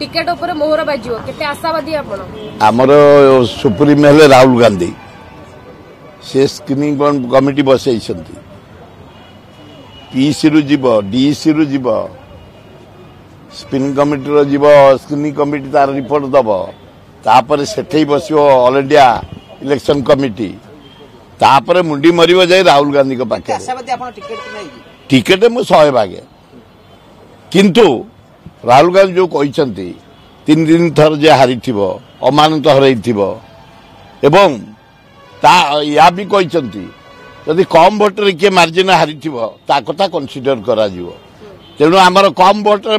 Ticket ऊपर मोहर बाजियो केते आशावादी आपण आमर सुप्रीम हेले राहुल गांधी से स्क्रीनिंग कमिटी बसई पीसी रु जीव डीसी रु जीव स्क्रीनिंग कमिटी रो जीव स्क्रीनिंग कमिटी तार रिपोर्ट दब तापर सेठे बसियो ऑल इंडिया इलेक्शन कमिटी तापर मुंडी मरियो जाए राहुल गांधी को पाखे टिकेट मु 100 भागे किंतु राहुल गांधी जो कहते 3 दिन थर जे हारी अमानत हर या भी कहते जदि कम भोटर किए मार्जिन हारी कथा कनसीडर करा तेणु आमर कम भोटर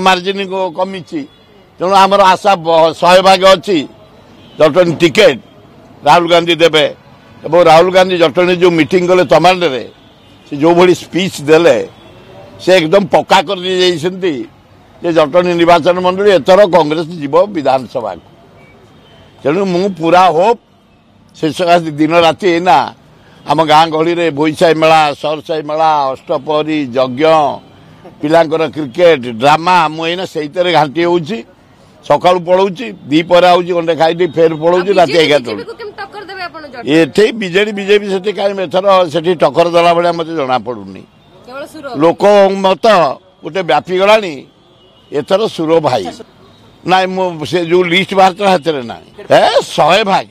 मार्जिन कमी तेणु आमर आशा 100 भाग अच्छी जटणी टिकेट राहुल गांधी देवे और राहुल गांधी जटणी जो मीटिंग कले तमांडे से जो भली स्पीच देले से एकदम पक्का कर जे जटणी निर्वाचन मंडली एथर कांग्रेस जीव विधानसभा तेणु मु पूरा होप से सकाशे दिन राति एना आम गाँ गहली में बोईसाई मेला सरसाई मेला अष्टपहरी यज्ञ पिलांकर क्रिकेट ड्रामा मुझे से घाटी हो सका पलाऊँ दीपर आऊँगी गंडे खाई फेर पलाऊँ रात 11 ये बीजेडी बीजेपी से कहीं एथर से टक्कर देला भाया मत जना पड़ूनी लोक मत गोटे व्यापी गलानी एथर सुर भाई ना से जो लिस्ट बाहर हाथ में ना 100 भाग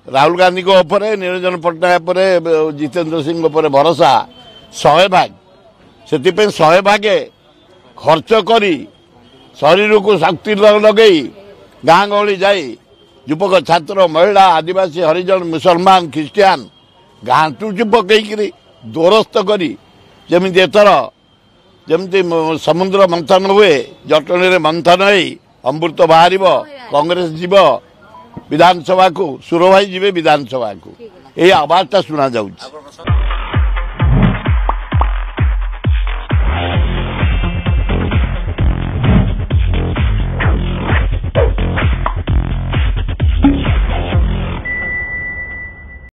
राहुल गांधी को ऊपर निरंजन पट्टनायक पर जितेंद्र सिंह ऊपर भरोसा 100 भाग से 100 भागे खर्च करी शरीर को शक्ति लगे गाँ गहली जाई युवक छात्र महिला आदिवासी हरिजन मुसलमान ख्रिस्टियान गांटू पकईकरी द्वारस्थ करी जमी एथर जमी समुद्र मंथन हुए जटणी मंथन अमृत बाहर कांग्रेस जीव विधानसभा को सुर भाई जीवे विधानसभा को यही आवाज शुणा जाऊँ।